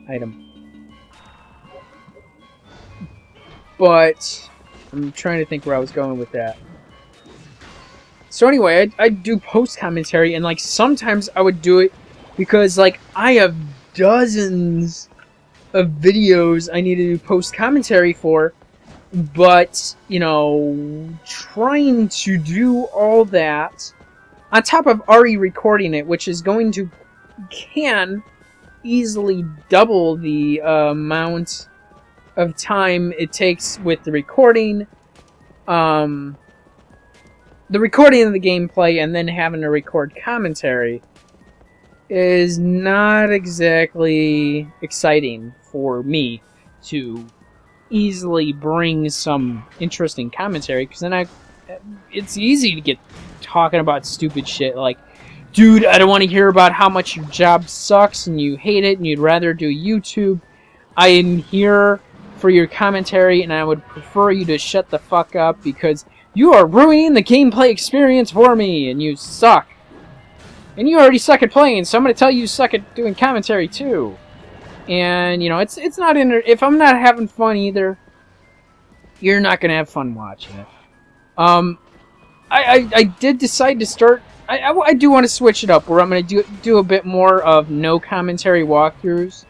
item. But I'm trying to think where I was going with that. So anyway, I do post commentary, and like sometimes I would do it because like I have dozens of videos I need to do post commentary for, but you know, trying to do all that on top of already recording it, which is going to can easily double the amount of time it takes with the recording of the gameplay and then having to record commentary is not exactly exciting for me to easily bring some interesting commentary, because then it's easy to get talking about stupid shit like, dude, I don't want to hear about how much your job sucks and you hate it and you'd rather do YouTube. I am here for your commentary and I would prefer you to shut the fuck up because you are ruining the gameplay experience for me and you suck. And you already suck at playing, so I'm going to tell you suck at doing commentary too. And, you know, it's not if I'm not having fun either, you're not going to have fun watching it. I did decide to start... I do want to switch it up, where I'm going to do a bit more of no commentary walkthroughs.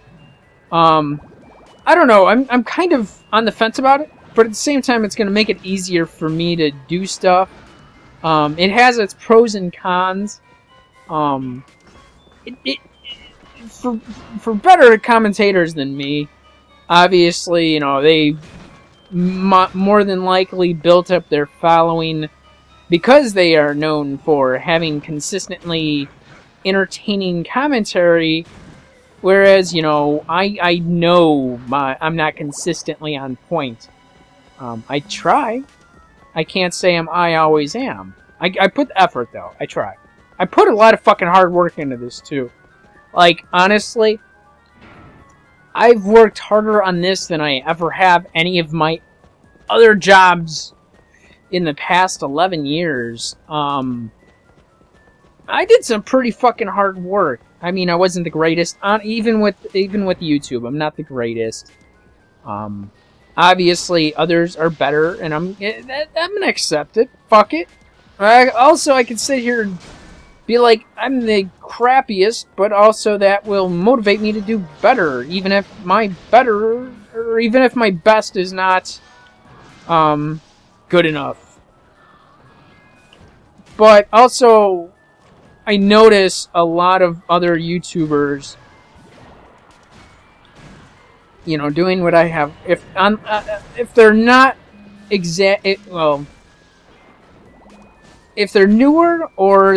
I don't know, I'm kind of on the fence about it, but at the same time it's going to make it easier for me to do stuff. It has its pros and cons. For better commentators than me, obviously, you know, they more than likely built up their following because they are known for having consistently entertaining commentary, whereas, you know, I know I'm not consistently on point. I try. I can't say I always am. I put the effort, though. I try. I put a lot of fucking hard work into this, too. Like, honestly, I've worked harder on this than I ever have any of my other jobs in the past 11 years. I did some pretty fucking hard work. I mean, I wasn't the greatest, even with YouTube. I'm not the greatest. Obviously, others are better, and I'm gonna accept it. Fuck it. I can sit here and be like, I'm the crappiest, but also that will motivate me to do better, even if my best is not good enough. But also, I notice a lot of other YouTubers, you know, doing what I have. If they're not if they're newer, or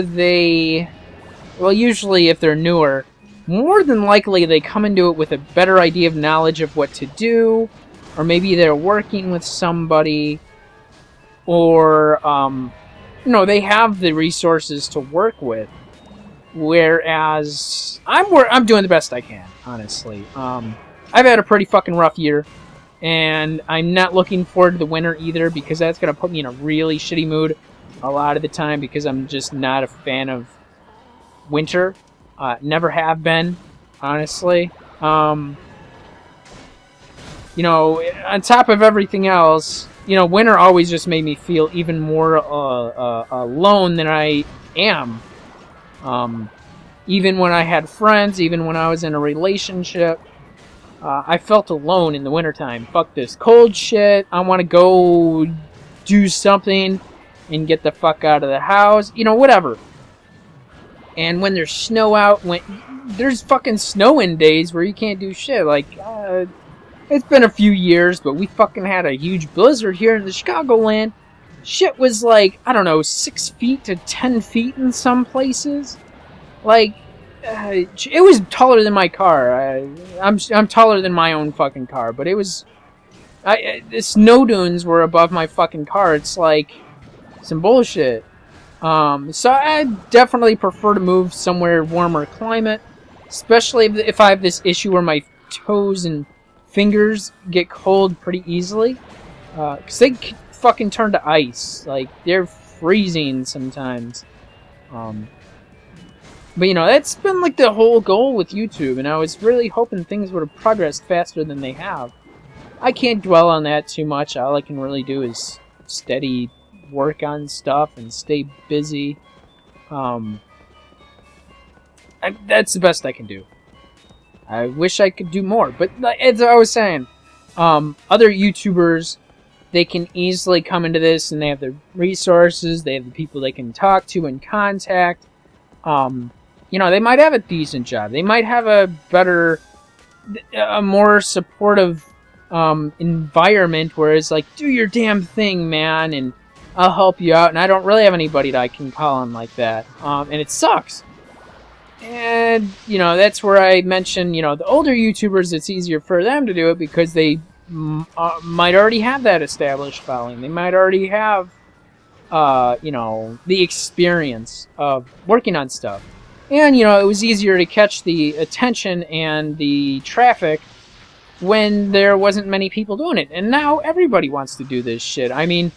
usually if they're newer, more than likely they come into it with a better idea of knowledge of what to do, or maybe they're working with somebody, or, you know, they have the resources to work with, whereas I'm doing the best I can, honestly. I've had a pretty fucking rough year, and I'm not looking forward to the winter either, because that's going to put me in a really shitty mood a lot of the time, because I'm just not a fan of winter. Never have been, honestly. You know, on top of everything else, you know, winter always just made me feel even more alone than I am. Even when I had friends, even when I was in a relationship, I felt alone in the wintertime. Fuck this cold shit. I want to go do something and get the fuck out of the house, you know, whatever. And when there's snow out, when there's fucking snow in days where you can't do shit, like, it's been a few years, but we fucking had a huge blizzard here in the Chicagoland. Shit was like, I don't know, 6 feet to 10 feet in some places. Like, it was taller than my car. I'm taller than my own fucking car, but it was, the snow dunes were above my fucking car. It's like some bullshit. So I definitely prefer to move somewhere warmer climate, especially if I have this issue where my toes and fingers get cold pretty easily, because they fucking turn to ice. Like, they're freezing sometimes. But, you know, that's been, like, the whole goal with YouTube, and I was really hoping things would have progressed faster than they have. I can't dwell on that too much. All I can really do is steady work on stuff and stay busy. That's the best I can do. I wish I could do more, but as I was saying, other YouTubers, they can easily come into this, and they have the resources, they have the people they can talk to and contact. You know, they might have a decent job. They might have a better, a more supportive environment where it's like, do your damn thing, man, and I'll help you out. And I don't really have anybody that I can call on like that. And it sucks. And, you know, that's where I mention, you know, the older YouTubers, it's easier for them to do it because they might already have that established following. They might already have, you know, the experience of working on stuff. And, you know, it was easier to catch the attention and the traffic when there wasn't many people doing it. And now everybody wants to do this shit. I mean,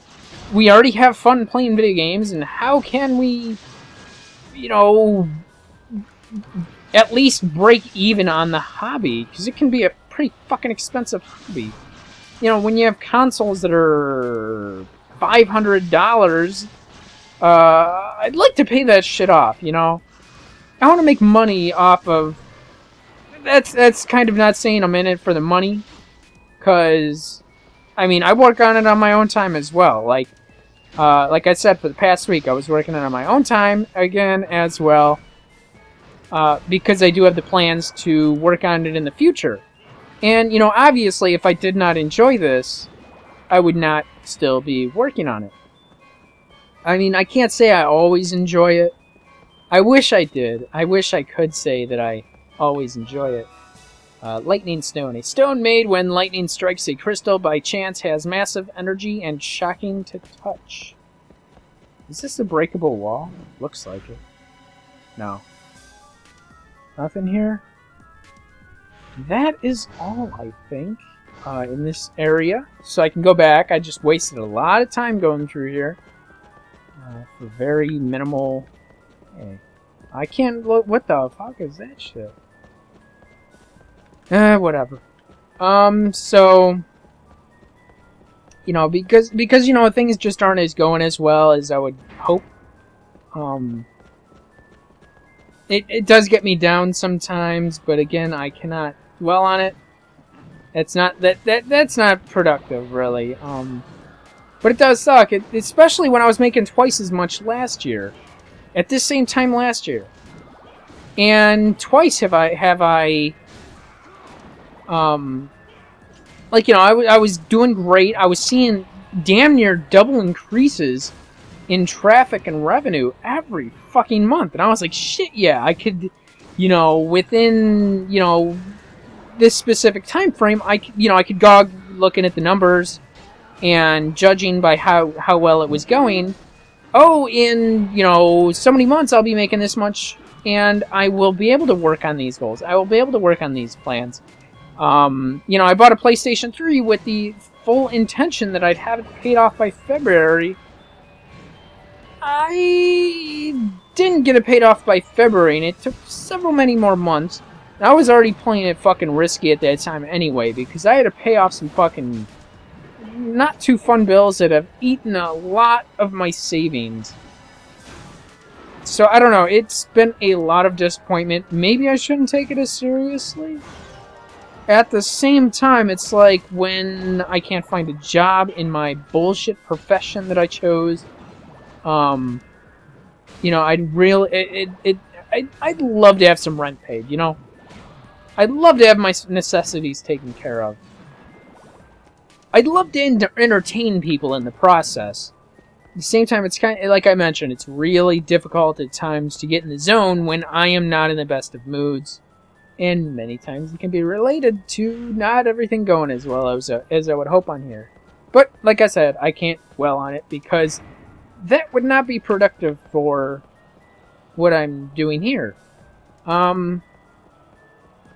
we already have fun playing video games, and how can we, you know, at least break even on the hobby? Because it can be a pretty fucking expensive hobby. You know, when you have consoles that are $500, I'd like to pay that shit off, you know? I want to make money off of... That's kind of not saying I'm in it for the money, because, I mean, I work on it on my own time as well. Like I said, for the past week, I was working on it on my own time again as well, because I do have the plans to work on it in the future. And, you know, obviously, if I did not enjoy this, I would not still be working on it. I mean, I can't say I always enjoy it. I wish I did. I wish I could say that I always enjoy it. Lightning Stone. A stone made when lightning strikes a crystal by chance has massive energy and shocking to touch. Is this a breakable wall? Looks like it. No. Nothing here? That is all, I think, in this area. So I can go back. I just wasted a lot of time going through here. For very minimal... Hey, I can't look. What the fuck is that shit? Whatever. So, you know, because you know, things just aren't as going as well as I would hope. It does get me down sometimes, but again, I cannot dwell on it. That's not productive, really. But it does suck, especially when I was making twice as much last year. At this same time last year. And twice have I like, you know, I was doing great. I was seeing damn near double increases in traffic and revenue every fucking month. And I was like, shit, yeah, I could, you know, within, you know, this specific time frame, I could go looking at the numbers and judging by how well it was going. Oh, in, you know, so many months I'll be making this much, and I will be able to work on these goals. I will be able to work on these plans. You know, I bought a PlayStation 3 with the full intention that I'd have it paid off by February. I didn't get it paid off by February, and it took many more months. And I was already playing it fucking risky at that time anyway, because I had to pay off some fucking not too fun bills that have eaten a lot of my savings. So, I don't know, it's been a lot of disappointment. Maybe I shouldn't take it as seriously? At the same time, it's like when I can't find a job in my bullshit profession that I chose. You know, I'd love to have some rent paid, you know? I'd love to have my necessities taken care of. I'd love to entertain people in the process. At the same time, it's kind of, like I mentioned, it's really difficult at times to get in the zone when I am not in the best of moods. And many times it can be related to not everything going as well as I would hope on here. But, like I said, I can't dwell on it because that would not be productive for what I'm doing here. But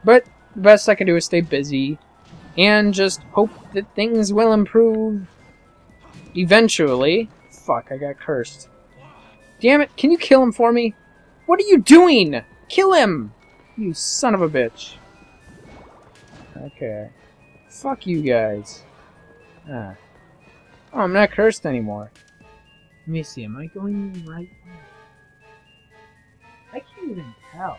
the best I can do is stay busy and just hope that things will improve eventually. Fuck, I got cursed. Damn it, can you kill him for me? What are you doing? Kill him! You son of a bitch. Okay. Fuck you guys. Ah. Oh, I'm not cursed anymore. Let me see, am I going the right way? I can't even tell.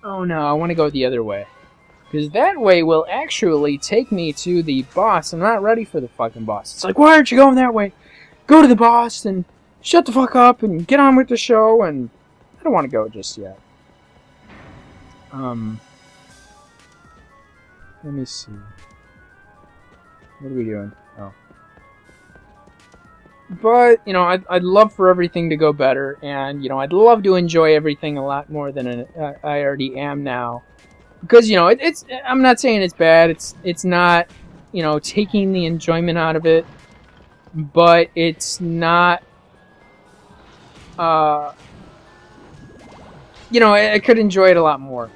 Oh no, I want to go the other way. Because that way will actually take me to the boss. I'm not ready for the fucking boss. It's like, why aren't you going that way? Go to the boss and shut the fuck up and get on with the show. And I don't want to go just yet. Let me see. What are we doing? Oh. But, you know, I'd love for everything to go better. And, you know, I'd love to enjoy everything a lot more than I already am now. Because, you know, it's I'm not saying it's bad. It's not, you know, taking the enjoyment out of it. But it's not, you know, I could enjoy it a lot more.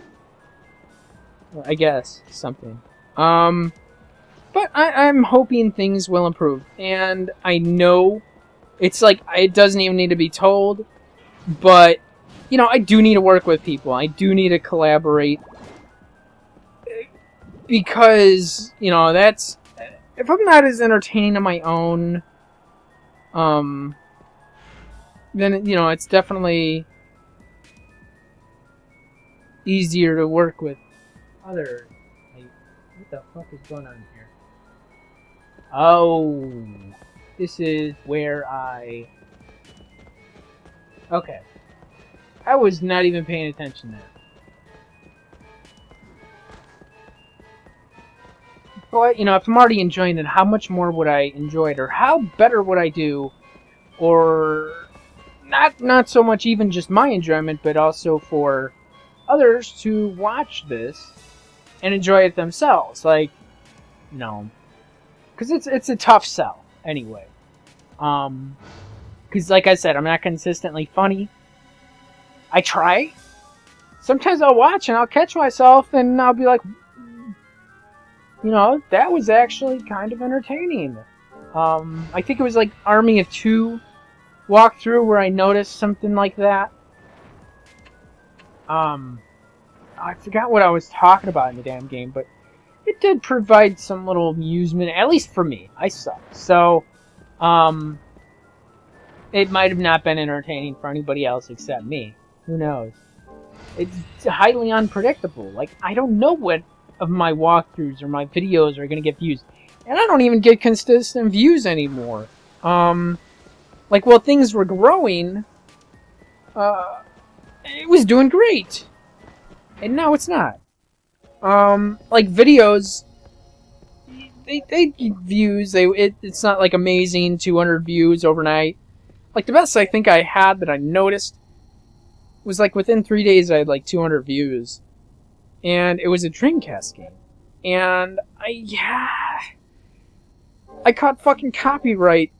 I guess, something. But I'm hoping things will improve. And I know it's like, it doesn't even need to be told. But, you know, I do need to work with people. I do need to collaborate. Because, you know, that's... If I'm not as entertaining on my own, then, you know, it's definitely easier to work with others. Like, what the fuck is going on here? Oh, this is where I... Okay. I was not even paying attention there. But, you know, if I'm already enjoying it, how much more would I enjoy it? Or how better would I do? Or not so much even just my enjoyment, but also for others to watch this and enjoy it themselves. Like, you know, because it's a tough sell anyway. Because like I said, I'm not consistently funny. I try. Sometimes I'll watch and I'll catch myself and I'll be like, you know, that was actually kind of entertaining. I think it was like Army of Two walkthrough where I noticed something like that. I forgot what I was talking about in the damn game, but it did provide some little amusement, at least for me. I suck. So, it might have not been entertaining for anybody else except me. Who knows? It's highly unpredictable. Like, I don't know what of my walkthroughs or my videos are going to get views. And I don't even get consistent views anymore. Like, while things were growing, it was doing great. And now it's not. Like, videos, they get views. It's not, like, amazing 200 views overnight. Like, the best I think I had that I noticed was, like, within 3 days I had, like, 200 views. And it was a Dreamcast game. And I caught fucking copyright